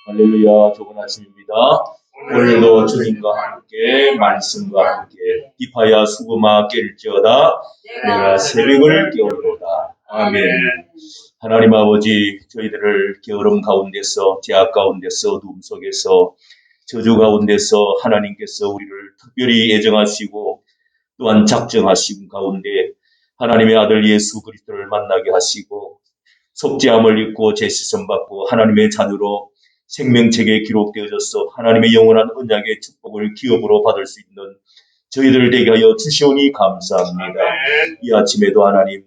할렐루야, 좋은 아침입니다. 오늘도 주님과 함께 말씀과 함께 기파야 수금아 깰지어다 내가 새벽을 깨우리로다. 아멘. 하나님 아버지, 저희들을 게으름 가운데서, 죄악 가운데서, 어둠 속에서, 저주 가운데서 하나님께서 우리를 특별히 애정하시고 또한 작정하신 가운데 하나님의 아들 예수 그리스도를 만나게 하시고 속죄함을 입고 죄시선 받고 하나님의 자녀로 생명책에 기록되어져서 하나님의 영원한 언약의 축복을 기업으로 받을 수 있는 저희들 되게 하여 주시오니 감사합니다. 이 아침에도 하나님,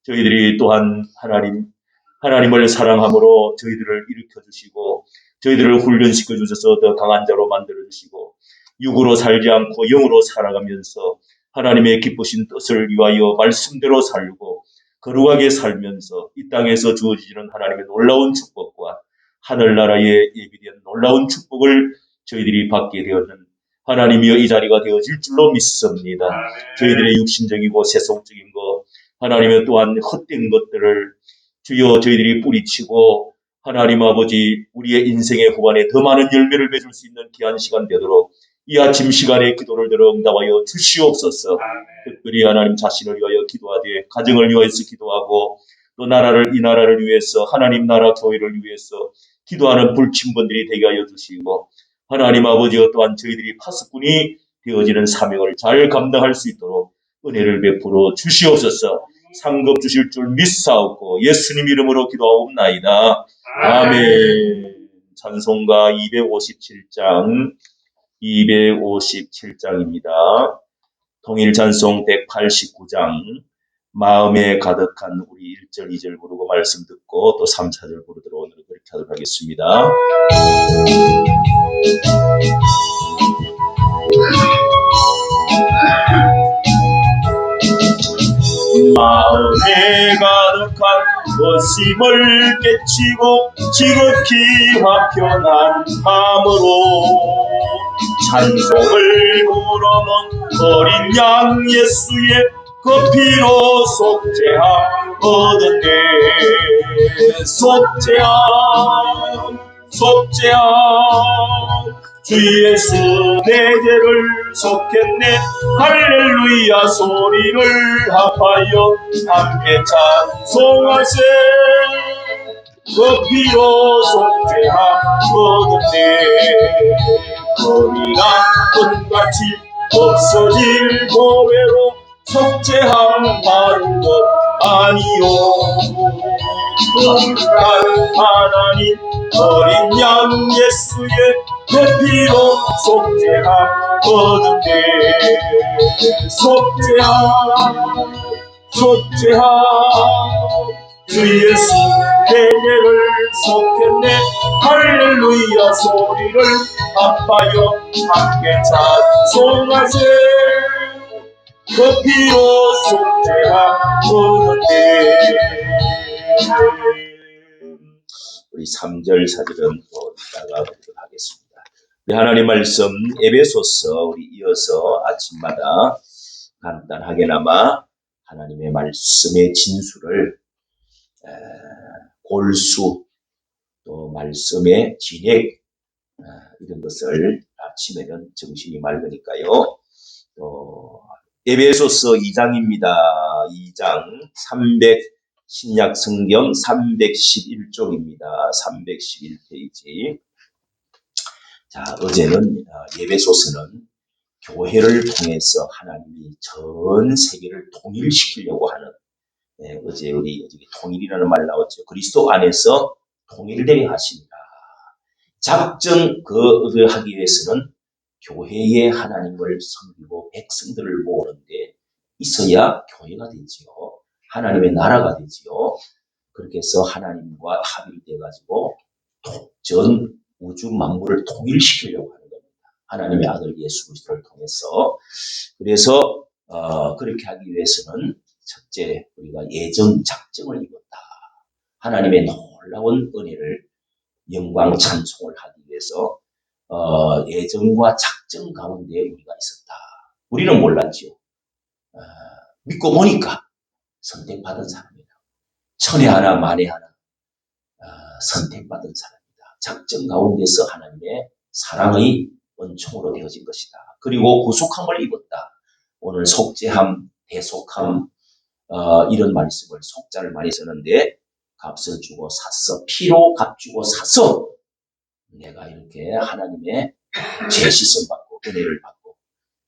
저희들이 또한 하나님을 사랑함으로 저희들을 일으켜주시고 저희들을 훈련시켜 주셔서 더 강한 자로 만들어주시고 육으로 살지 않고 영으로 살아가면서 하나님의 기쁘신 뜻을 위하여 말씀대로 살고 거룩하게 살면서 이 땅에서 주어지는 하나님의 놀라운 축복과 하늘나라에 예비된 놀라운 축복을 저희들이 받게 되었는 하나님이여 이 자리가 되어질 줄로 믿습니다. 저희들의 육신적이고 세속적인 것, 하나님의 또한 헛된 것들을 주여 저희들이 뿌리치고 하나님 아버지 우리의 인생의 후반에 더 많은 열매를 맺을 수 있는 귀한 시간 되도록 이 아침 시간에 기도를 들어 응답하여 주시옵소서. 특별히 하나님 자신을 위하여 기도하되 가정을 위해서 기도하고 또 이 나라를 위해서 하나님 나라 교회를 위해서 기도하는 불침번들이 되게 하여 주시고 하나님 아버지와 또한 저희들이 파수꾼이 되어지는 사명을 잘 감당할 수 있도록 은혜를 베풀어 주시옵소서. 상급 주실 줄 믿사옵고 예수님 이름으로 기도하옵나이다. 아멘. 찬송가 257장입니다. 통일 찬송 189장 마음에 가득한 우리 1절 2절 부르고 말씀 듣고 또 3, 4절 부르도록 오늘 그렇게 하도록 하겠습니다. 마음에 가득한 거심을 깨치고 지극히 화평한 마음으로 찬송을 부르는 어린 양 예수의 그 피로 속죄함 얻었네. 속죄함 주 예수 내 죄를 속했네. 할렐루야 소리를 합하여 함께 찬송하세. 그 피로 속죄함 얻었네. 거리가 끝같이 없어질 고배로 속죄함 받은 것 아니요. 거룩한 하나님 어린 양 예수의 내 피로 속죄함 얻었네. 속죄함 주 예수 내 죄를 속했네. 할렐루야 소리를 합하여 함께 찬송하세. 그 피로 속죄함 얻었네. 우리 3절 4절은 또 이따가 보도록 하겠습니다. 우리 하나님 말씀 에베소서 우리 이어서 아침마다 간단하게나마 하나님의 말씀의 진수를 골수 또 말씀의 진액 이런 것을 아침에는 정신이 맑으니까요. 또 에베소서 2장입니다. 2장 신약 성경 311쪽입니다. 311페이지. 자, 어제는 에베소서는 교회를 통해서 하나님이 전 세계를 통일시키려고 하는 어제 우리 통일이라는 말 나왔죠. 그리스도 안에서 통일되게 하신다. 작정 그를 하기 위해서는 교회의 하나님을 섬기고 백성들을 모으는데 있어야 교회가 되지요. 하나님의 나라가 되지요. 그렇게 해서 하나님과 합일돼 가지고 전 우주 만물을 통일시키려고 하는 겁니다. 하나님의 아들 예수 그리스도를 통해서. 그래서 그렇게 하기 위해서는 첫째 우리가 예정 작정을 입었다. 하나님의 놀라운 은혜를 영광 찬송을 하기 위해서 예정과 작정 가운데 우리가 있었다. 우리는 몰랐죠. 믿고 보니까 선택받은 사람이다. 천에 하나 만에 하나 선택받은 사람이다. 작정 가운데서 하나님의 사랑의 은총으로 되어진 것이다. 그리고 구속함을 입었다. 오늘 속죄함, 대속함 이런 말씀을 속자를 많이 쓰는데 값을 주고 샀어. 피로 값 주고 사서 내가 이렇게 하나님의 죄 씻음 받고 은혜를 받고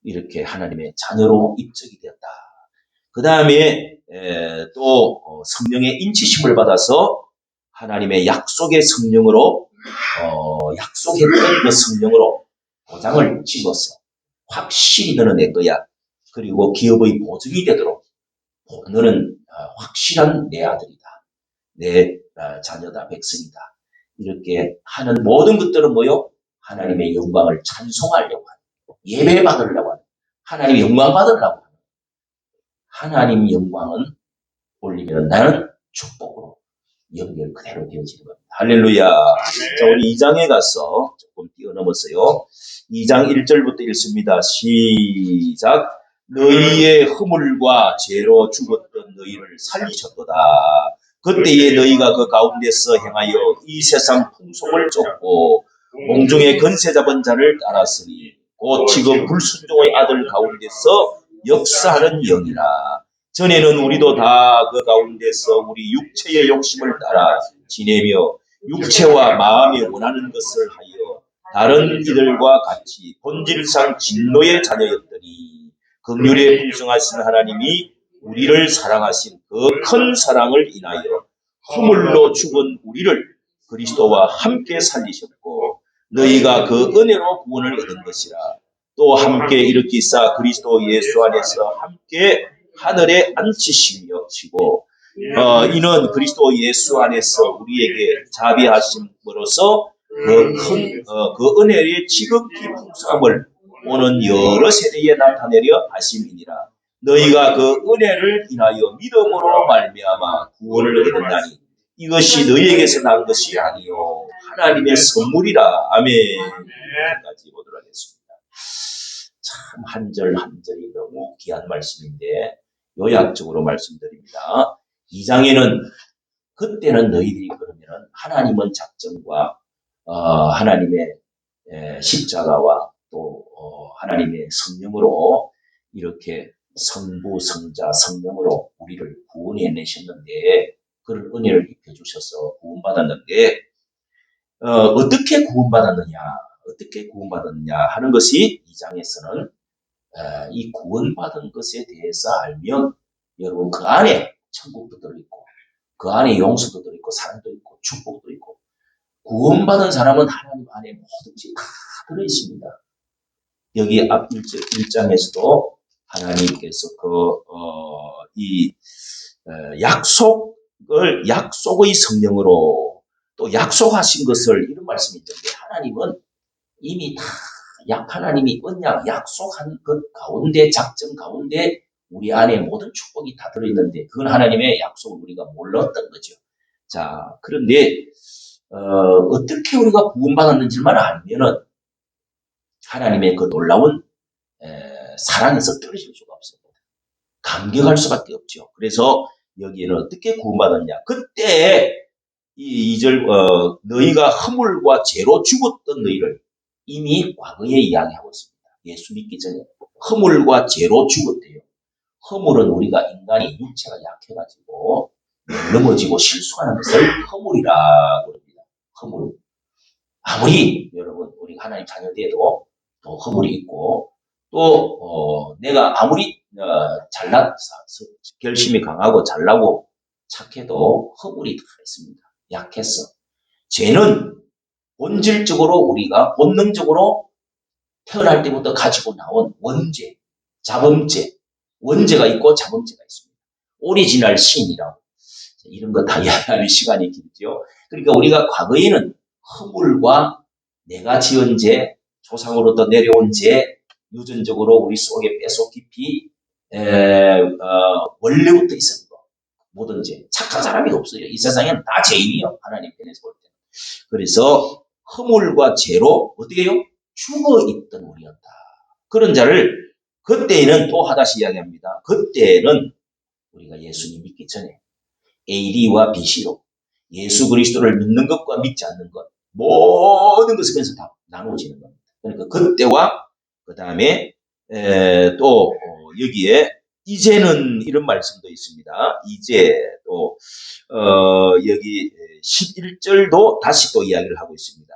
이렇게 하나님의 자녀로 입적이 되었다. 그 다음에 또 성령의 인치심을 받아서 하나님의 약속의 성령으로 약속했던 그 성령으로 도장을 찍어서 확실히 너는 내 거야. 그리고 기업의 보증이 되도록 너는 확실한 내 아들이다. 내 자녀다. 백성이다. 이렇게 하는 모든 것들은 뭐요? 하나님의 영광을 찬송하려고 하는, 예배 받으려고 하는, 하나님의 영광 받으려고 하는, 하나님 영광은 올리면 나는 축복으로 연결 그대로 되어지는 겁니다. 할렐루야. 자, 우리 2장에 가서 조금 뛰어넘었어요. 2장 1절부터 읽습니다. 시작. 너희의 허물과 죄로 죽었던 너희를 살리셨도다. 그때에 너희가 그 가운데서 행하여 이 세상 풍속을 쫓고 공중의 권세 잡은 자를 따랐으니 곧 지금 불순종의 아들 가운데서 역사하는 영이라. 전에는 우리도 다 그 가운데서 우리 육체의 욕심을 따라 지내며 육체와 마음이 원하는 것을 하여 다른 이들과 같이 본질상 진노의 자녀였더니 긍휼에 풍성하신 하나님이 우리를 사랑하신 그 큰 사랑을 인하여 허물로 죽은 우리를 그리스도와 함께 살리셨고 너희가 그 은혜로 구원을 얻은 것이라. 또 함께 일으키사 그리스도 예수 안에서 함께 하늘에 앉히시고 이는 그리스도 예수 안에서 우리에게 자비하심으로써 그 은혜의 지극히 풍성함을 오는 여러 세대에 나타내려 하심이니라. 너희가 그 은혜를 인하여 믿음으로 말미암아 구원을 얻었나니 이것이 너희에게서 난 것이 아니요 하나님의 선물이라. 아멘. 여기까지 보도록 하겠습니다. 참 한 절 한 절이 너무 귀한 말씀인데 요약적으로 말씀드립니다. 2장에는 그때는 너희들이 그러면 하나님은 작정과 하나님의 십자가와 또 하나님의 성령으로 이렇게 성부, 성자, 성령으로 우리를 구원해내셨는데 그런 은혜를 입혀주셔서 구원받았는데 어떻게 구원받았느냐 하는 것이 2장에서는 이 구원받은 것에 대해서 알면 여러분 그 안에 천국도 들어있고 그 안에 용서도 들어있고 사랑도 있고 축복도 있고 구원받은 사람은 하나님 안에 모든지 다 들어있습니다. 여기 앞 1장에서도 하나님께서 이 약속의 성령으로 또 약속하신 것을 이런 말씀이 있는데 하나님은 이미 다 하나님이 언약 약속한 것 가운데 작정 가운데 우리 안에 모든 축복이 다 들어있는데 그건 하나님의 약속을 우리가 몰랐던 거죠. 자, 그런데 어떻게 우리가 구원받았는지만 알면은 하나님의 그 놀라운 사랑에서 떨어질 수가 없습니다. 감격할 수밖에 없죠. 그래서 여기에는 어떻게 구원받았냐. 그때 이 2절 너희가 허물과 죄로 죽었던 너희를 이미 과거에 이야기하고 있습니다. 예수 믿기 전에 허물과 죄로 죽었대요. 허물은 우리가 인간이 육체가 약해가지고 넘어지고 실수하는 것을 허물이라고 합니다. 허물. 아무리 여러분 우리 하나님 자녀돼도 또 허물이 있고 또 내가 아무리 결심이 강하고 잘나고 착해도 허물이 다 있습니다. 약했어. 죄는 본질적으로 우리가 본능적으로 태어날 때부터 가지고 나온 원죄, 자범죄, 원죄가 있고 자범죄가 있습니다. 오리지널 신이라고. 이런 거 다 이야기하는 시간이 길죠. 그러니까 우리가 과거에는 허물과 내가 지은 죄, 조상으로부터 내려온 죄, 유전적으로 우리 속에 뼛속 깊이 원래부터 있었던 거. 모든 죄. 착한 사람이 없어요. 이 세상에는 다 죄인이요. 하나님 편에서 볼 때. 그래서 허물과 죄로 어떻게 해요? 죽어있던 우리였다. 그런 자를 그때에는 또 하다시 이야기합니다. 그때는 우리가 예수님 믿기 전에 A와 B로 예수 그리스도를 믿는 것과 믿지 않는 것 모든 것을 그래서 다 나누어지는 겁니다. 그러니까 그때와 그 다음에 또 여기에 이제는 이런 말씀도 있습니다. 이제 또 여기 11절도 다시 또 이야기를 하고 있습니다.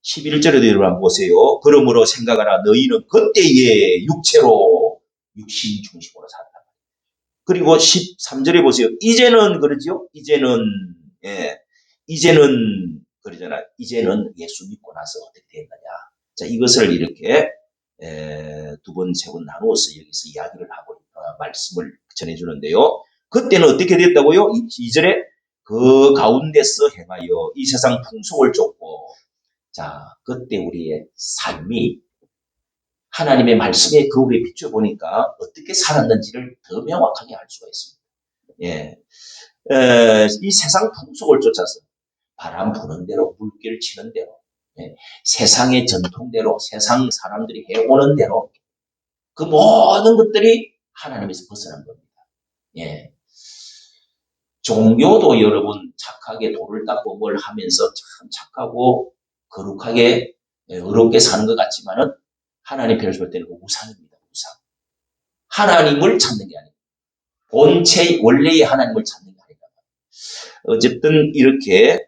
11절에도 여러분 한번 보세요. 그러므로 생각하라 너희는 그때의 육체로 육신 중심으로 산다. 그리고 13절에 보세요. 이제는 그러죠. 이제는 그러잖아. 이제는 예수 믿고 나서 어떻게 됐느냐. 자, 이것을 이렇게 두 번, 세 번 나누어서 여기서 이야기를 하고 말씀을 전해주는데요. 그때는 어떻게 됐다고요? 2절에 그 가운데서 행하여 이 세상 풍속을 쫓고 자, 그때 우리의 삶이 하나님의 말씀에 거울에 비춰보니까 어떻게 살았는지를 더 명확하게 알 수가 있습니다. 예. 이 세상 풍속을 쫓아서 바람 부는 대로 물결 치는 대로 세상의 전통대로 세상 사람들이 해오는 대로 그 모든 것들이 하나님에서 벗어난 겁니다. 예. 종교도 여러분 착하게 돌을 닦고 뭘 하면서 참 착하고 거룩하게 의롭게 사는 것 같지만은 하나님 별을 볼 때는 우상입니다. 우상. 하나님을 찾는 게 아니에요. 본체 원래의 하나님을 찾는 게 아니다. 어쨌든 이렇게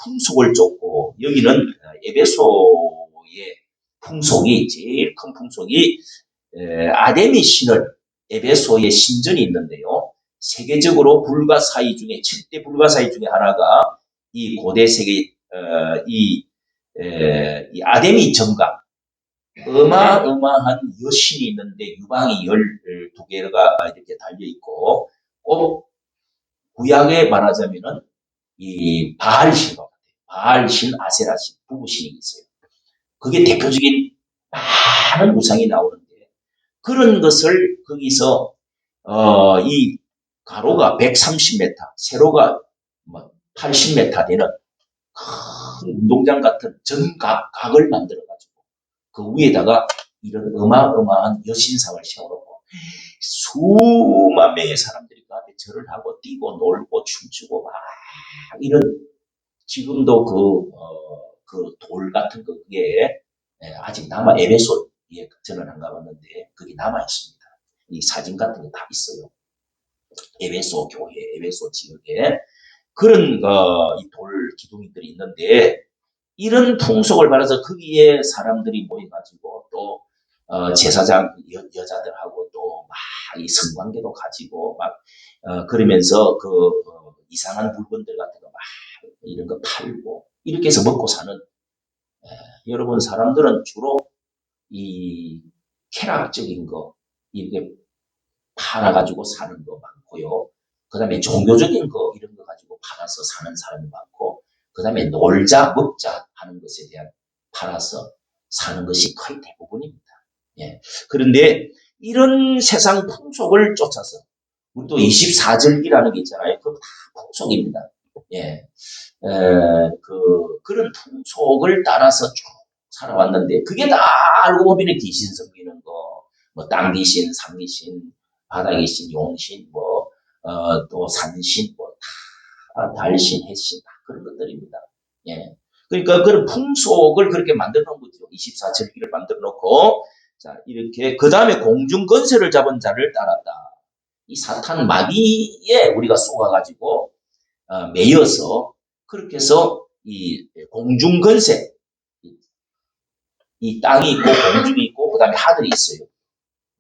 풍속을 쫓고 여기는 에베소의 풍속이 제일 큰 풍속이 아데미 신을 에베소의 신전이 있는데요. 세계적으로 불가사의 중에 7대 불가사의 중에 하나가 이 고대 세계 이 아데미 정각 어마어마한 여신이 있는데 유방이 12개가 이렇게 달려있고 꼭 구약에 말하자면은 이 바알신과 같아요. 바알신, 아세라신, 부부신이 있어요. 그게 대표적인 많은 우상이 나오는데 그런 것을 거기서 이 가로가 130m, 세로가 80m 되는 큰 운동장 같은 전각을 만들어가지고 그 위에다가 이런 어마어마한 여신상을 세워놓고 수만 명의 사람들이 그 앞에 절을 하고 뛰고 놀고 춤추고 막 이런 지금도 그 돌 같은 그게 아직 남아 에베소에 저는 안 가봤는데 그게 남아 있습니다. 이 사진 같은 게 다 있어요. 에베소 교회, 에베소 지역에 그런 이 돌 기둥들이 있는데 이런 풍속을 받아서 거기에 사람들이 모여가지고 또 제사장 여자들하고 또 막 이 성관계도 가지고 막 그러면서 이상한 물건들 같은 거 막 이런 거 팔고 이렇게 해서 먹고 사는 여러분 사람들은 주로 이 쾌락적인 거 이렇게 팔아가지고 사는 거 많고요. 그 다음에 종교적인 거 이런 거 가지고 팔아서 사는 사람이 많고 그 다음에 놀자 먹자 하는 것에 대한 팔아서 사는 것이 거의 대부분입니다. 예. 그런데 이런 세상 풍속을 쫓아서 우리 또 24절기라는 게 있잖아요. 그거 다 풍속입니다. 예. 그런 풍속을 따라서 쭉 살아왔는데 그게 다 알고 보면 귀신 섬기는 거, 뭐 땅 귀신, 산 귀신, 바다 귀신, 용신, 또 산신, 달신, 해신 다 그런 것들입니다. 예. 그러니까 그런 풍속을 그렇게 만들어 놓은 거죠. 24절기를 만들어 놓고 자 이렇게 그 다음에 공중 권세를 잡은 자를 따랐다. 이 사탄 마귀에 우리가 쏘아가지고 매여서 그렇게 해서 이 공중 권세 이 땅이 있고 공중이 있고 그 다음에 하늘이 있어요.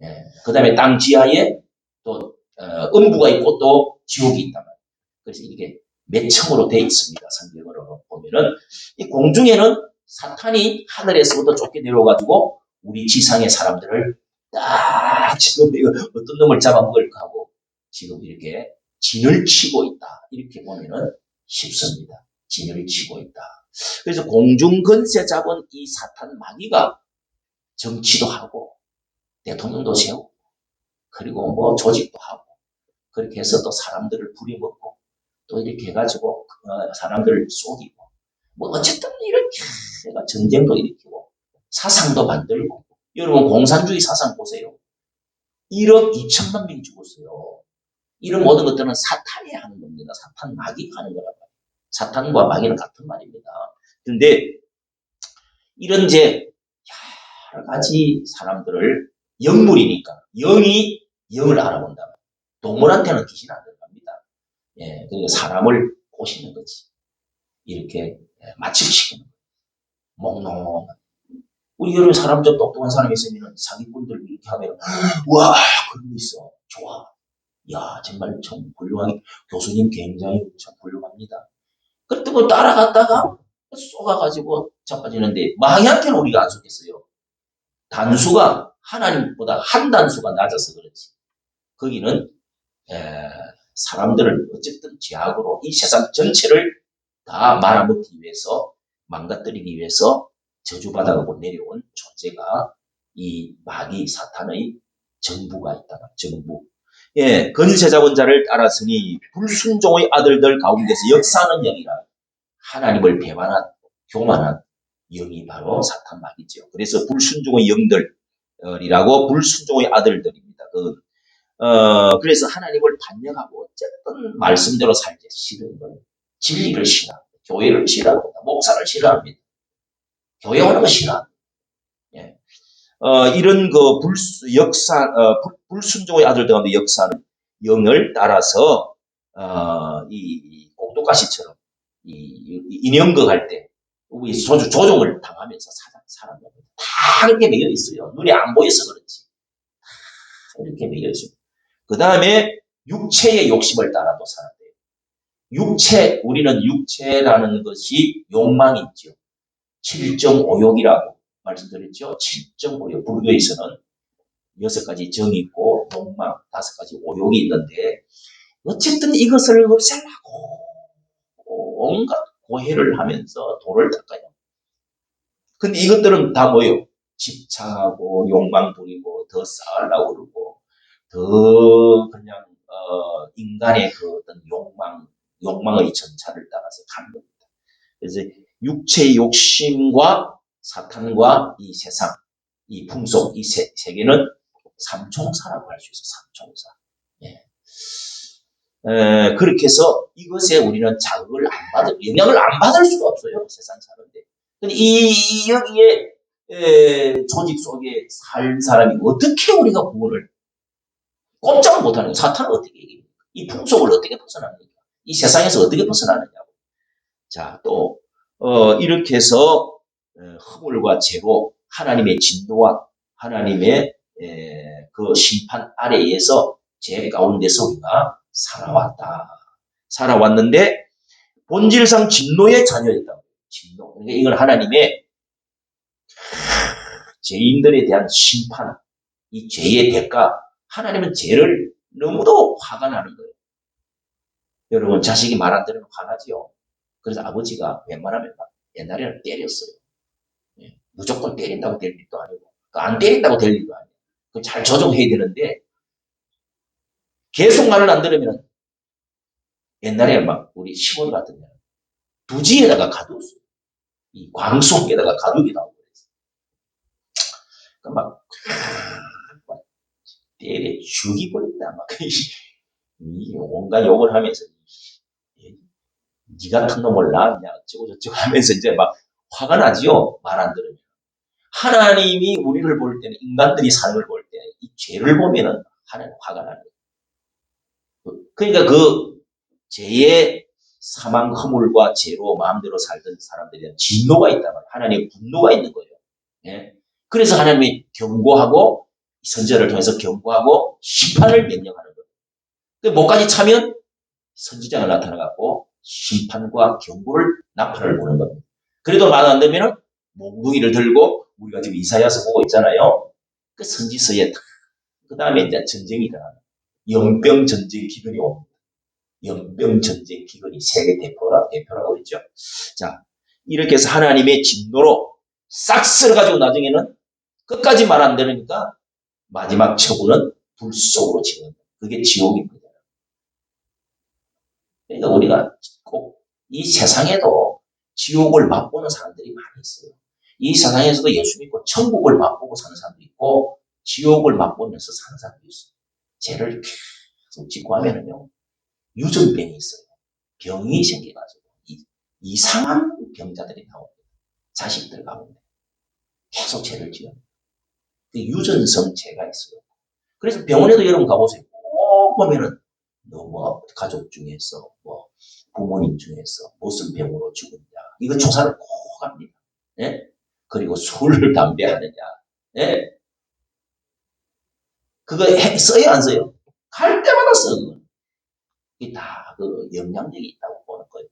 예. 그 다음에 땅 지하에 또 음부가 있고 또 지옥이 있단 말이에요. 그래서 이게 몇 층으로 되어 있습니다. 성경으로 보면은 이 공중에는 사탄이 하늘에서부터 쫓겨 내려와가지고 우리 지상의 사람들을 딱 지금 이거 어떤 놈을 잡아먹을까 하고 지금 이렇게 진을 치고 있다. 이렇게 보면은 쉽습니다. 진을 치고 있다. 그래서 공중 권세 잡은 이 사탄 마귀가 정치도 하고 대통령도 세우고 그리고 뭐 조직도 하고 그렇게 해서 또 사람들을 부려먹고 또 이렇게 해가지고 사람들을 속이고 뭐 어쨌든 이렇게 내가 전쟁도 일으키고 사상도 만들고 여러분 공산주의 사상 보세요. 1억 2천만 명이 죽었어요. 이런 모든 것들은 사탄이 하는 겁니다. 사탄 마귀가 하는 거란 말이에요. 사탄과 마귀는 같은 말입니다. 그런데 이런 이제 여러 가지 사람들을 영물이니까 영이 영을 알아본다. 동물한테는 귀신 안 들어갑니다. 예, 그러니까 사람을 보시는 거지. 이렇게 마취시키는 거예요. 몽롱. 우리 여러 사람 좀 똑똑한 사람이 있으면 사기꾼들 이렇게 하면 와 그런 거 있어. 좋아. 야 정말 참 훌륭하게 교수님 굉장히 참 훌륭합니다. 그때 뭐 따라갔다가 쏘가가지고 자빠지는데 마귀한테는 우리가 안 속겠어요. 단수가 하나님보다 한 단수가 낮아서 그렇지. 거기는 사람들을 어쨌든 죄악으로 이 세상 전체를 다 말아먹기 위해서 망가뜨리기 위해서 저주받아가고 내려온 존재가 이 마귀 사탄의 정부가 있다. 정부. 예, 건세자원자를 따랐으니 불순종의 아들들 가운데서 역사하는 영이라 하나님을 배반한 교만한 영이 바로 사탄 마귀죠. 그래서 불순종의 영들이라고 불순종의 아들들입니다. 그래서 하나님을 반역하고 어쨌든 말씀대로 살기 싫은 거예요. 진리를 싫어합니다. 교회를 싫어합니다. 목사를 싫어합니다. 교회 오는 거 싫어합니다. 예. 이런 불순종의 아들들 가운데 역사는 영을 따라서 이 꼭두가시처럼 인형극 할 때 우리 조종을 당하면서 살아갑니다. 다 이렇게 매여 있어요. 눈에 안 보여서 그렇지. 다 이렇게 매여 있어요. 그 다음에 육체의 욕심을 따라도 살아야 돼요. 우리는 육체라는 것이 욕망이 있죠. 7.5욕이라고 말씀드렸죠. 7.5욕. 불교에서는 6가지 정이 있고 욕망 5가지 오욕이 있는데 어쨌든 이것을 없애려고 온갖 고해를 하면서 도를 닦아요. 근데 이것들은 다 뭐예요? 집착하고 욕망 부리고 더 쌓으려고 그러고 더 그냥 인간의 그 어떤 욕망의 전차를 따라서 가는 겁니다. 그래서 육체의 욕심과 사탄과 이 세상, 이 풍속, 이 세계는 삼총사라고 할 수 있어요. 삼총사. 예. 그렇게 해서 이것에 우리는 자극을 영향을 안 받을 수가 없어요. 세상 사는데. 근데 여기에 조직 속에 살 사람이 어떻게 우리가 구원을 꼼짝을 못하는 거예요. 사탄은 어떻게 이깁니까? 이 풍속을 어떻게 벗어납니까? 이 세상에서 어떻게 벗어나느냐고. 자, 또 이렇게 해서 허물과 죄로 하나님의 진노와 하나님의 그 심판 아래에서 죄 가운데서 우리가 살아왔는데 본질상 진노의 자녀였다고. 진노. 그러니까 이건 하나님의 죄인들에 대한 심판, 이 죄의 대가. 하나님은 죄를 너무도 화가 나는 거예요. 여러분 자식이 말 안 들으면 화나지요. 그래서 아버지가 웬만하면 옛날에는 때렸어요. 무조건 때린다고 될 일도 아니고 안 때린다고 될 일도 아니고 잘 조정해야 되는데 계속 말을 안 들으면 옛날에 막 우리 시골 같은 데는 부지에다가 가두었어요. 이 광속에다가 가두기 나오고 그랬어요. 그러니까 막 때려 죽이버린다. 막 온갖 욕을 하면서 니 같은 놈을 낳았냐 어쩌고 저쩌고 하면서 이제 막 화가 나지요. 말 안 들으면. 하나님이 우리를 볼 때는 인간들이 사는 걸 볼 때 이 죄를 보면은 하나님 화가 나는 거예요. 그러니까 그 죄의 사망 허물과 죄로 마음대로 살던 사람들에 대한 진노가 있단 말이에요. 하나님의 분노가 있는 거예요. 예? 그래서 하나님이 경고하고 선지자를 통해서 경고하고 심판을 명령하는 거예요. 뭐까지 차면 선지자가 나타나갖고 심판과 경고를 나팔을 부는 겁니다. 그래도 말 안 되면은 몽둥이를 들고 우리가 지금 이사야서 보고 있잖아요. 그 선지서에 그 다음에 이제 전쟁이 일어나요. 영병 전쟁 기근이 옵니다. 영병 전쟁 기근이 세계 대표라고 그랬죠. 자, 이렇게 해서 하나님의 진노로 싹 쓸어가지고 나중에는 끝까지 말 안 들으니까 마지막 처분은 불 속으로 지금 그게 지옥입니다. 그러니까 우리가 꼭 이 세상에도 지옥을 맛보는 사람들이 많이 있어요. 이 세상에서도 예수 믿고 천국을 맛보고 사는 사람도 있고 지옥을 맛보면서 사는 사람도 있어요. 죄를 계속 짓고 하면은요. 유전병이 있어요. 병이 생겨가지고 이상한 병자들이 나옵니다. 자식들 가운데 계속 죄를 지어. 유전성죄가 있어요. 그래서 병원에도 여러분 가보세요. 꼭 보면은 뭐 가족 중에서 뭐 부모님 중에서 무슨 병으로 죽었냐 이거 조사를 꼭 합니다. 예? 그리고 술, 담배 하느냐, 예? 그거 써요 안 써요? 갈 때마다 써. 이게 다 그 영향력이 있다고 보는 거예요.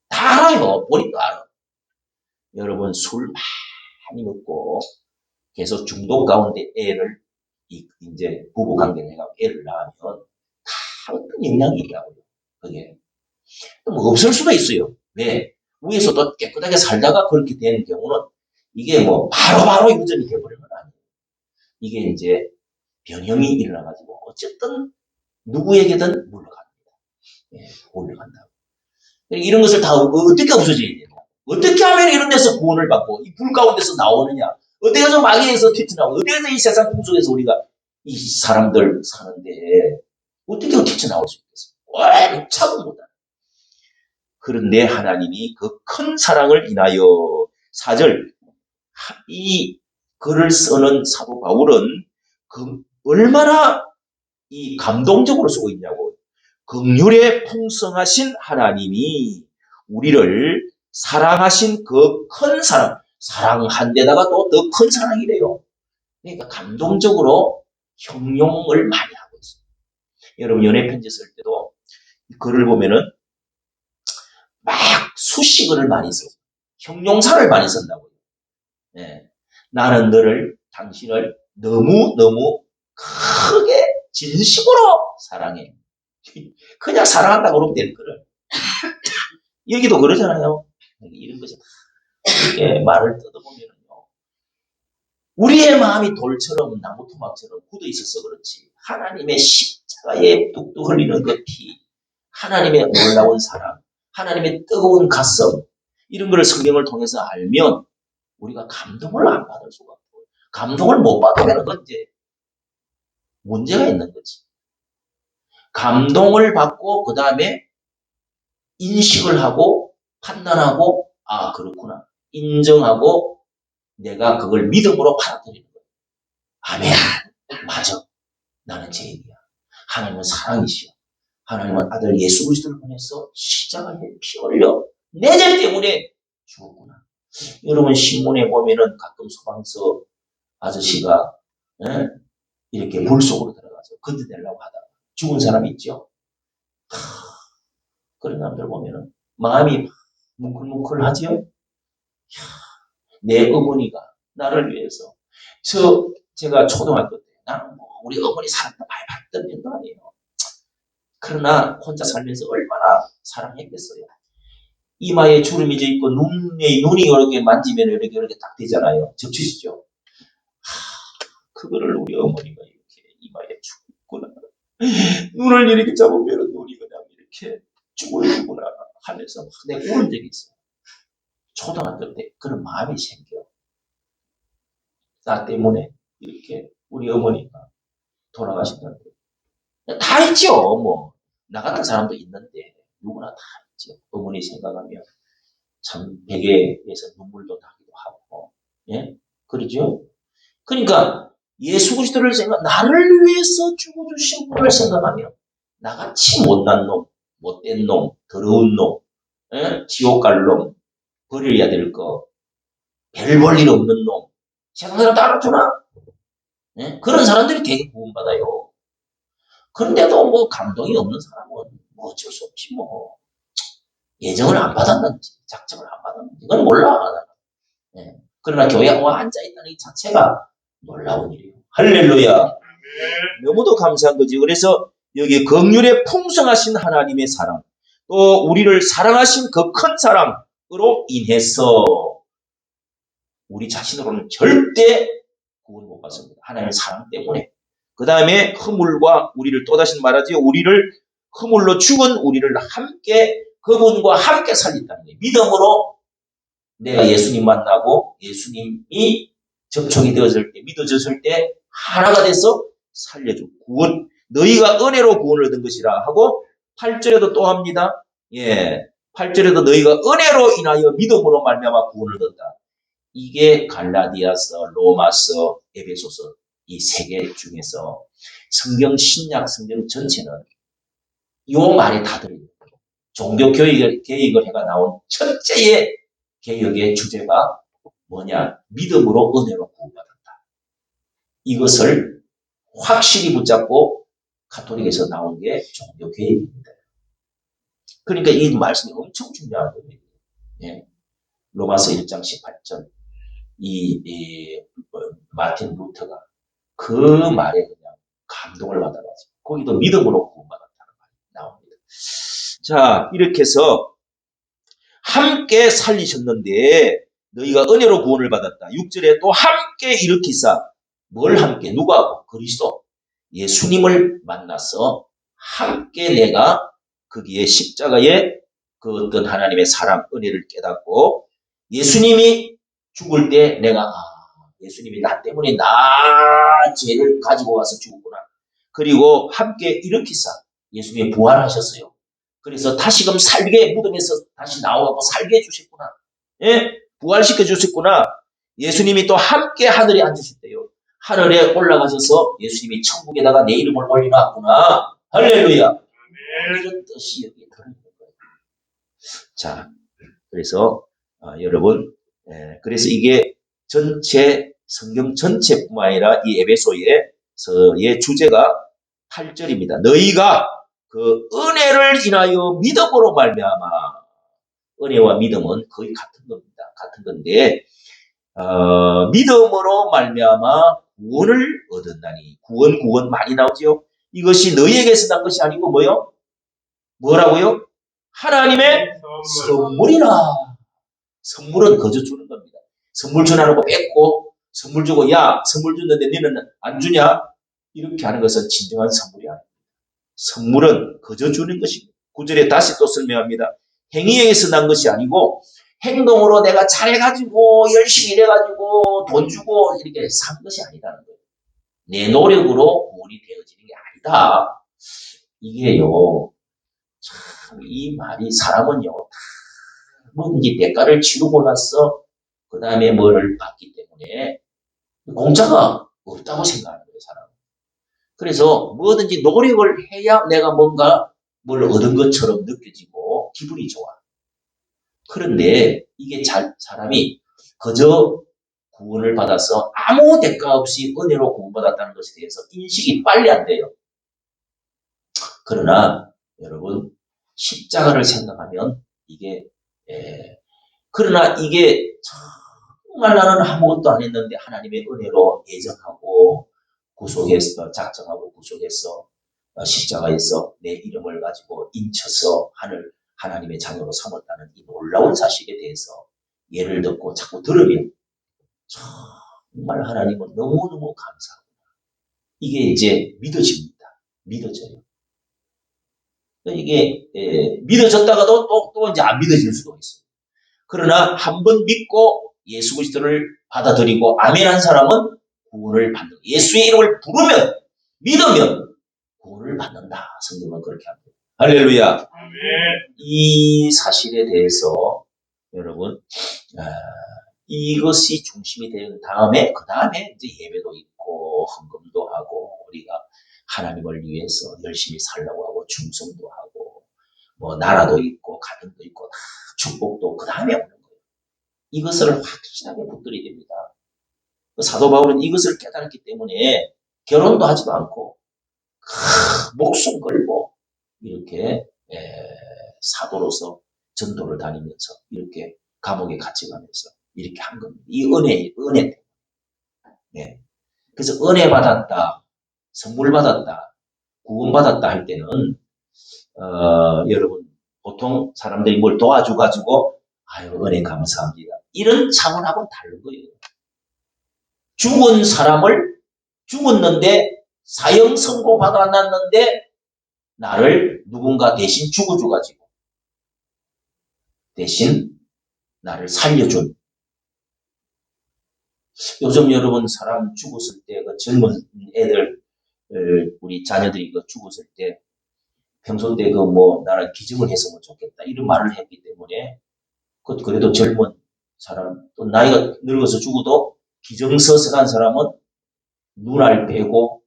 다 알아요. 보니까 알아. 여러분 술 많이 먹고 계속 중독 가운데 애를 이제 부부 관계를 해가지고 애를 낳으면 다 어떤 영향이 있다고요. 그게 뭐 없을 수도 있어요. 왜? 위에서도 깨끗하게 살다가 그렇게 된 경우는 이게 뭐 바로바로 유전이 돼버리는 건 아니에요. 이게 이제 변형이 일어나가지고 어쨌든 누구에게든 물러갑니다. 예, 올라간다고. 이런 것을 다 어떻게 없어져야 되냐? 어떻게 하면 이런 데서 구원을 받고 이 불 가운데서 나오느냐? 어떻게 해서 마귀에서 튀쳐나오고 어떻게 해서 이 세상 풍속에서 우리가 이 사람들 사는데 어떻게 튀쳐나올 수 있겠어요? 왜 참을 못하는. 그런데 하나님이 그 큰 사랑을 인하여 4절 이 글을 쓰는 사도 바울은 얼마나 이 감동적으로 쓰고 있냐고. 긍휼에 풍성하신 하나님이 우리를 사랑하신 그 큰 사랑, 사랑한 데다가 또 더 큰 사랑이래요. 그러니까 감동적으로 형용을 많이 하고 있어요. 여러분 연애 편지 쓸 때도 글을 보면은 막 수식어를 많이 써요. 형용사를 많이 쓴다고요. 네. 나는 당신을 너무너무 크게 진심으로 사랑해. 그냥 사랑한다고 그러면 되는 거를. 여기도 그러잖아요. 이런 것이 이렇게 말을 뜯어보면요. 우리의 마음이 돌처럼 나무 토막처럼 굳어 있어서 그렇지. 하나님의 십자가에 뚝뚝 흘리는 그 피, 하나님의 놀라운 사랑, 하나님의 뜨거운 가슴, 이런 거를 성경을 통해서 알면 우리가 감동을 안 받을 수가 없고, 감동을 못 받으면 언제 문제가 있는 거지. 감동을 받고 그 다음에 인식을 하고 판단하고 아 그렇구나 인정하고 내가 그걸 믿음으로 받아들이는 거예요. 아멘. 맞아. 나는 죄인이야. 하나님은 사랑이시여. 하나님은 아들 예수 그리스도를 보내서 십자가에 피 흘려 내 죄 때문에 죽었구나. 여러분 신문에 보면은 가끔 소방서 아저씨가 이렇게 물 속으로 들어가서 건져내려고 하다가 죽은 사람이 있죠. 그런 사람들 보면은 마음이 뭉클뭉클하지요. 내 어머니가 나를 위해서 제가 초등학교 때 나는 뭐 우리 어머니 사랑도 많이 받던 편도 아니에요. 그러나 혼자 살면서 얼마나 사랑했겠어요. 이마에 주름이 져 있고 눈이 이렇게 만지면 이렇게 딱 되잖아요. 적추시죠. 그거를 우리 어머니가 이렇게 이마에 죽구나. 눈을 이렇게 잡으면 눈이 그냥 이렇게 죽어있구나 하면서 내가 우는 적이 있어요. 초등학교 때 그런 마음이 생겨. 나 때문에 이렇게 우리 어머니가 돌아가신다는데 다 있죠. 뭐 나 같은 사람도 있는데 누구나 다 있죠. 어머니 생각하면 참 베개에서 눈물도 나기도 하고, 예, 그러죠. 그러니까 예수 그리스도를 나를 위해서 죽어주신 분을 생각하면 나같이 못난 놈, 못된 놈, 더러운 놈, 예? 지옥 갈 놈, 버려야 될 거, 별 볼 일 없는 놈, 세상 사람 다 알아주나? 예? 그런 사람들이 되게 구원받아요. 그런데도 뭐 감동이 없는 사람은 뭐 어쩔 수 없지 뭐. 예정을 안 받았는지, 작정을 안 받았는지, 그건 몰라. 예. 그러나 교회에 앉아있다는 이 자체가 놀라운 일이에요. 할렐루야. 너무도 감사한 거지. 그래서 여기 긍휼에 풍성하신 하나님의 사랑, 또 우리를 사랑하신 그 큰 사랑으로 인해서 우리 자신으로는 절대 구원 못 받습니다. 하나님의 사랑 때문에. 그 다음에 허물과 우리를 또다시 말하지 우리를 허물로 죽은 우리를 함께 그분과 함께 살린다는 거예요. 믿음으로 내가 예수님 만나고 예수님이 접촉이 되었을 때 믿어졌을 때 하나가 돼서 살려주고 구원 너희가 은혜로 구원을 얻은 것이라 하고 8절에도 또 합니다. 예, 8절에도 너희가 은혜로 인하여 믿음으로 말미암아 구원을 얻었다. 이게 갈라디아서, 로마서, 에베소서 이 세 개 중에서 성경 신약 성경 전체는 요 말에 다 들어있는 거예요. 종교 개혁을 해가 나온 첫째의 개혁의 주제가 뭐냐? 믿음으로 은혜로 구원받았다. 이것을 확실히 붙잡고 가톨릭에서 나온 게 종교 개혁입니다. 그러니까 이 말씀이 엄청 중요한 거예요. 예. 로마서 1장 18절 마틴 루터가 그 말에 그냥 감동을 받아가지고 거기도 믿음으로 구원받았다는 말이 나옵니다. 자, 이렇게 해서 함께 살리셨는데 너희가 은혜로 구원을 받았다. 6절에 또 함께 일으키사 뭘 함께? 누구하고? 그리스도 예수님을 만나서 함께 내가 거기에 십자가에 그 어떤 하나님의 사랑 은혜를 깨닫고 예수님이 죽을 때 내가 예수님이 나 때문에 나 죄를 가지고 와서 죽었구나. 그리고 함께 일으키사 예수님이 부활하셨어요. 그래서 다시금 살게 무덤에서 다시 나오고 살게 해주셨구나. 예? 부활시켜 주셨구나. 예수님이 또 함께 하늘에 앉으셨대요. 하늘에 올라가셔서 예수님이 천국에다가 내 이름을 올려놨구나. 할렐루야. 이런 뜻이 여기에 들어있는 거예요. 자, 그래서 여러분, 그래서 이게 전체 성경 전체뿐만 아니라 이 에베소의 주제가 8절입니다. 너희가 그 은혜를 인하여 믿음으로 말미암아. 은혜와 믿음은 거의 같은 겁니다. 같은 건데 믿음으로 말미암아 구원을 얻었나니. 구원 많이 나오죠. 이것이 너희에게서 난 것이 아니고 뭐요? 뭐라고요? 하나님의 선물이라. 선물은 거저 주는 겁니다. 선물 전하라고 뺏고 선물 주고 야 선물 줬는데 너는 안 주냐? 이렇게 하는 것은 진정한 선물이 아닙니다. 선물은 거저 주는 것입니다. 9절에 다시 또 설명합니다. 행위에서 난 것이 아니고 행동으로 내가 잘해가지고 열심히 일해가지고 돈 주고 이렇게 산 것이 아니라는 거예요. 내 노력으로 구원이 되어지는 게 아니다. 이게요. 참 이 말이 사람은요. 뭐든지 대가를 치르고 나서 그 다음에 뭐를 받기 때문에 공짜가 없다고 생각하는 거예요. 사람은. 그래서 뭐든지 노력을 해야 내가 뭔가 뭘 얻은 것처럼 느껴지고 기분이 좋아. 그런데 이게 사람이 그저 구원을 받아서 아무 대가 없이 은혜로 구원받았다는 것에 대해서 인식이 빨리 안 돼요. 그러나 여러분 십자가를 생각하면 이게 그러나 이게 정말 나는 아무것도 안 했는데 하나님의 은혜로 예정하고 구속해서 작정하고 구속해서 십자가에서 내 이름을 가지고 인쳐서 하나님의 자녀로 삼았다는 이 놀라운 사실에 대해서 예를 듣고 자꾸 들으면 정말 하나님은 너무너무 감사합니다. 이게 이제 믿어집니다. 믿어져요. 이게 믿어졌다가도 또 이제 안 믿어질 수도 있어요. 그러나 한 번 믿고 예수 그리스도를 받아들이고 아멘한 사람은 구원을 받는 예수의 이름을 부르면 믿으면 구원을 받는다. 성경은 그렇게 합니다. 할렐루야. 아멘. 이 사실에 대해서 여러분 이것이 중심이 된 다음에 그 다음에 이제 예배도 있고 헌금도 하고 우리가 하나님을 위해서 열심히 살려고 하고 충성도 하고 뭐 나라도 있고 가정도 있고 다 축복도 그 다음에 오는 거예요. 이것을 확실하게 붙들어야 됩니다. 사도 바울은 이것을 깨달았기 때문에 결혼도 하지도 않고 목숨 걸고 이렇게 사도로서 전도를 다니면서 이렇게 감옥에 갇혀가면서 이렇게 한 겁니다. 이 은혜 때문에. 네. 그래서 은혜 받았다, 선물 받았다, 구원 받았다 할 때는 여러분 보통 사람들이 뭘 도와줘가지고 아유 은혜 감사합니다. 이런 차원하고는 다른 거예요. 죽은 사람을 죽었는데 사형 선고 받아놨는데 나를 누군가 대신 죽어줘가지고 대신 나를 살려준 요즘 여러분 사람 죽었을 때 그 젊은 애들 우리 자녀들이 그 죽었을 때 평소 때 그 뭐 나를 기증을 했으면 좋겠다 이런 말을 했기 때문에 그래도 젊은 사람, 또 나이가 늙어서 죽어도 기정서석한 사람은 눈알 빼고,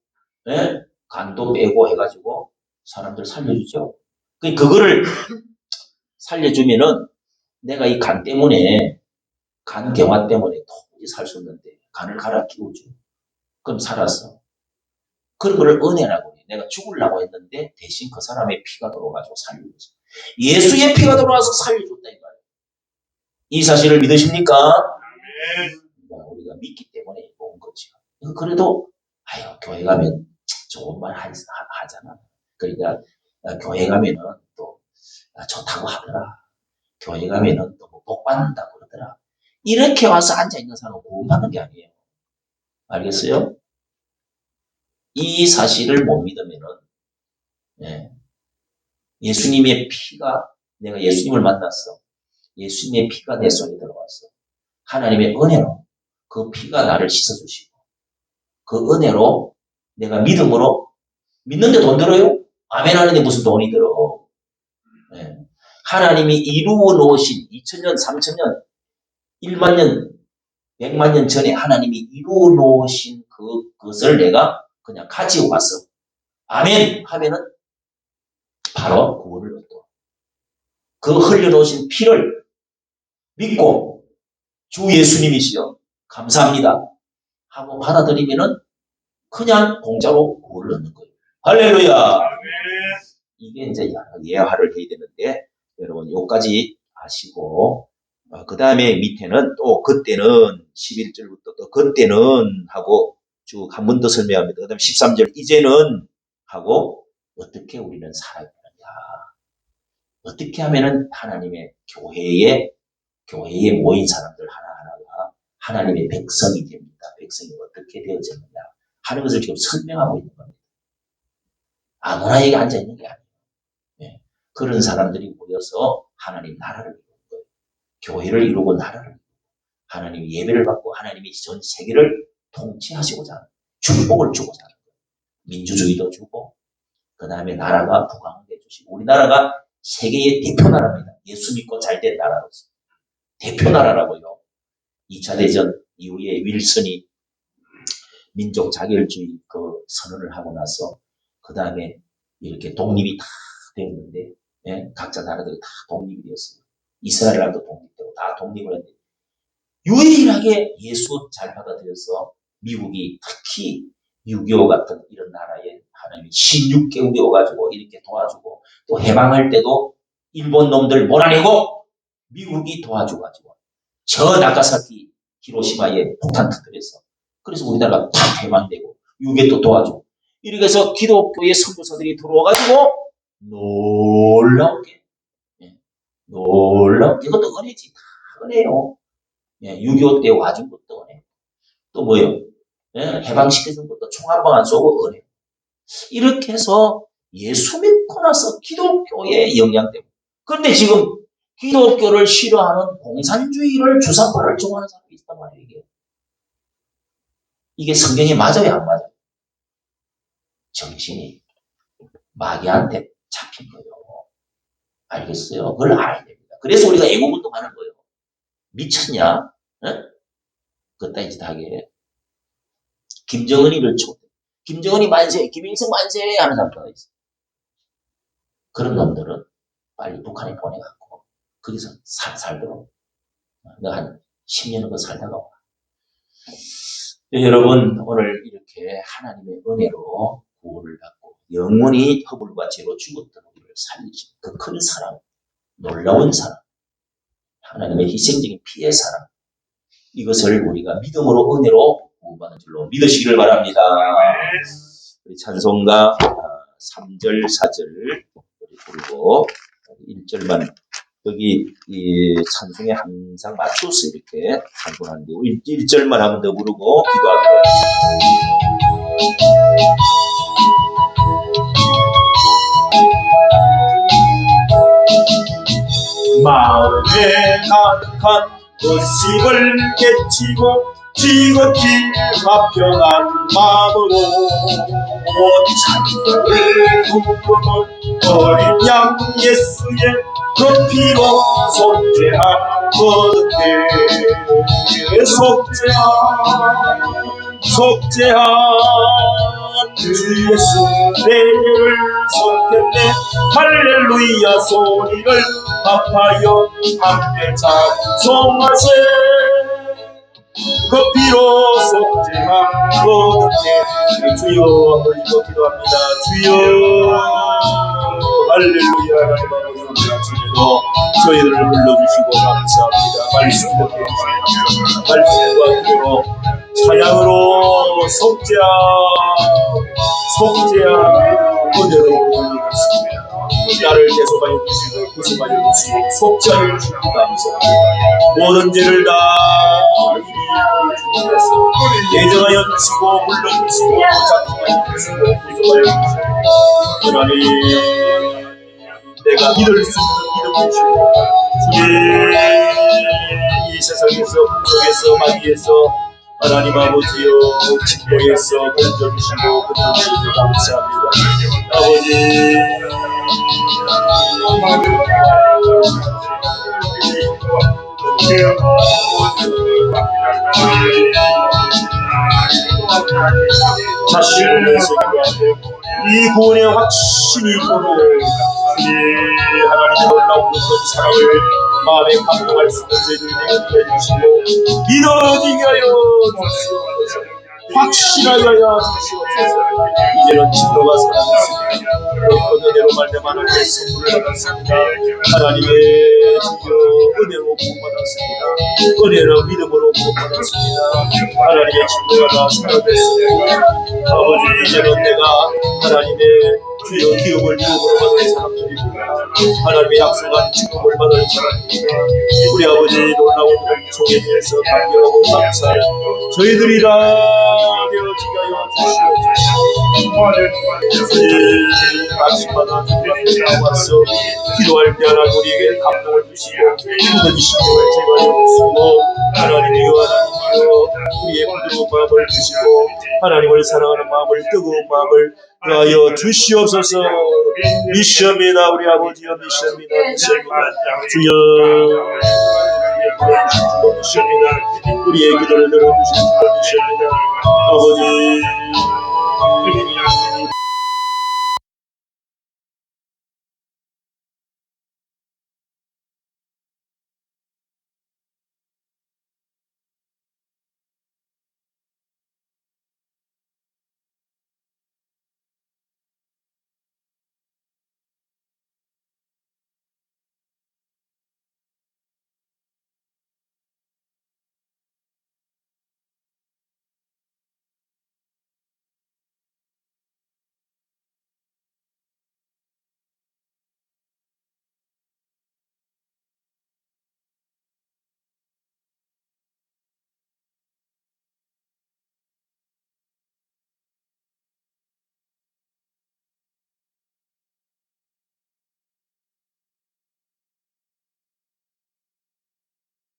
예? 간도 빼고 해가지고 사람들 살려주죠. 그거를 살려주면은 내가 이 간 때문에, 간 경화 때문에 도저히 살 수 없는데 간을 갈아 끼워줘. 그럼 살았어. 그런 거를 은혜라고 해. 내가 죽으려고 했는데 대신 그 사람의 피가 들어가지고 살려줬어. 예수의 피가 들어와서 살려줬다 이 말이에요. 이 사실을 믿으십니까? 우리가 믿기 때문에 온 거죠. 그래도 교회 가면 좋은 말 하잖아. 그러니까 교회 가면은 또 좋다고 하더라. 교회 가면은 또 복 받는다고 그러더라. 이렇게 와서 앉아있는 사람은 구원받는 게 아니에요. 알겠어요? 이 사실을 못 믿으면은, 예수님의 피가, 내가 예수님을 만났어. 예수님의 피가 내 속에 들어왔어. 하나님의 은혜로 그 피가 나를 씻어주시고, 그 은혜로 내가 믿음으로, 믿는데 돈 들어요? 아멘 하는데 무슨 돈이 들어. 하나님이 이루어 놓으신 2000년, 3000년, 1만 년, 100만 년 전에 하나님이 이루어 놓으신 그것을 내가 그냥 가지고 갔어. 아멘 하면은 바로 구원을 얻고, 그 흘려놓으신 피를 믿고 주 예수님이시여 감사합니다 하고 받아들이면은 그냥 공짜로 구원을 얻는 거예요. 할렐루야. 이게 이제 예화를 해야 되는데 여러분 요까지 아시고, 그 다음에 밑에는 또 그때는 11절부터 또 그때는 하고 쭉 한 번 더 설명합니다. 그 다음에 13절 이제는 하고 어떻게 우리는 살아야 되느냐, 어떻게 하면은 하나님의 교회에 모인 사람들 하나하나가 하나님의 백성이 됩니다. 백성이 어떻게 되어졌느냐 하는 것을 지금 설명하고 있는 겁니다. 아무나에게 앉아있는 게 아니에요. 그런 사람들이 모여서 하나님 나라를 이루는 거예요. 교회를 이루고 나라를 이루고 하나님의 예배를 받고 하나님이 전 세계를 통치하시고자 하는, 축복을 주고자 하는 거예요. 민주주의도 주고 그 다음에 나라가 부강을 해주시고, 우리나라가 세계의 대표 나라입니다. 예수 믿고 잘된 나라로서 대표 나라라고요. 2차 대전 이후에 윌슨이 민족 자결주의 그 선언을 하고 나서 그 다음에 이렇게 독립이 다 되었는데, 각자 나라들이 다 독립이 되었어요. 이스라엘도 독립되고 다 독립을 했는데 유일하게 예수 잘 받아들여서 미국이, 특히 6.25 같은 이런 나라에 하나님이 16개국이 오가지고 이렇게 도와주고, 또 해방할 때도 일본 놈들 몰아내고 미국이 도와줘가지고 저 나가사키 히로시마에 폭탄 터뜨려서, 그래서 우리나라가 다 해방되고 6.25 또 도와주고, 이렇게 해서 기독교의 선교사들이 들어와가지고 놀라운게, 이것도 은혜지. 다 은혜요. 6.25 때 와준 것도 은혜. 또 뭐요? 해방시켜준 것도 총 한 방 안 쏘고 은혜. 이렇게 해서 예수 믿고 나서 기독교의 영향 때문에. 그런데 지금 기독교를 싫어하는 공산주의를 주사파를 좋아하는 사람이 있단 말이에요. 이게 성경에 맞아요, 안 맞아요? 정신이 마귀한테 잡힌 거예요. 알겠어요? 그걸 알아야 됩니다. 그래서 우리가 애국운동 하는 거예요. 미쳤냐? 그것도 이제 하게. 김정은이를 쳐. 김정은이 만세, 김일성 만세 하는 사람들이 있어요. 그런 놈들은 빨리 북한에 보내갖고 거기서 살도록. 내가 한 10년은 그 살다가 와. 여러분, 오늘 이렇게 하나님의 은혜로 구원을 받고 영원히 허물과 죄로 죽었던 우리를 살리신 그 큰 사랑, 놀라운 사랑, 하나님의 희생적인 피의 사랑, 이것을 우리가 믿음으로 은혜로 구원받는 줄로 믿으시기를 바랍니다. 우리 찬송가 3절, 4절 우리 부르고 1절만, 여기 이 찬송에 항상 맞춰서 이렇게 찬송하는데 1절만 한번 더 부르고 기도하도록 하겠습니다. 마음에 낙한 의심을 깨치고 지극히 화평한 마음으로 찬송을 부르는 어린 양 예수의 그 피로 속죄하거든요. 속죄한 주 예수 내 죄를 속했네. 할렐루야 소리를 합하여 함께 찬송하세. 그 피로 속죄하거든요. 주여 올리고 기도합니다. 주여 할렐루야. 하나님 아버지 오늘 아침에도 저희들을 불러주시고 감사합니다. 말씀 듣게 해주시고 말씀과 기도로 찬양으로 속죄한 은혜로 올리겠습니다. 나를 계속하여 주시고 구속하여 주시고 속죄하여 주시고 감사합니다. 모든 죄를 다 주님께서 예정하여 주시고 물러주시고 작정하여 주시고 구속하여 주시고 하나님 내가 믿을 수 있는 믿음을 주시고 주님 이 세상에서 풍속에서 마귀에서 하나님 아버지여 직도에서 건져주시고 건져주시고 감사합니다. 아버지 자신을 위해서 이 구원의 확신이 있도록 하나님의 놀라운 그 사랑을 마음에 감동할 수 있는 저희들이 되게 해주시고 믿어지게 하여 주시옵소서. 확신하여 주시옵소서. 이제는 진도가 사라졌습니다. 그 은혜로 말미암아 하나님의 선물을 받았습니다. 하나님의 주여 은혜로 구원받았습니다. 은혜로 믿음으로 구원받았습니다. 하나님의 진도가 다 사라졌습니다. 아버지 이제는 내가 하나님의 주여 기업을 기업으로 받은 사람들입니다. 하나님의 약속한 축복을 받은 사람입니다. 우리 아버지 놀라운 은총에 대해서 감격하고 감사해 저희들이라 되어지게 하여 주시옵소서. 아침마다 주님 앞에 나와서 기도할 때 하나님 우리에게 감동을 주시고 모든 신경을 제거하여 주시고 하나님이여 우리의 부드러운 마음을 주시고 하나님을 사랑하는 마음을 뜨거운 마음을 하여 주시옵소서. 미시옵니다. 우리 아버지여 미시옵니다. 주여 미시옵니다. 우리의 기도를 들어주시옵소서. 미시옵니다. 아버지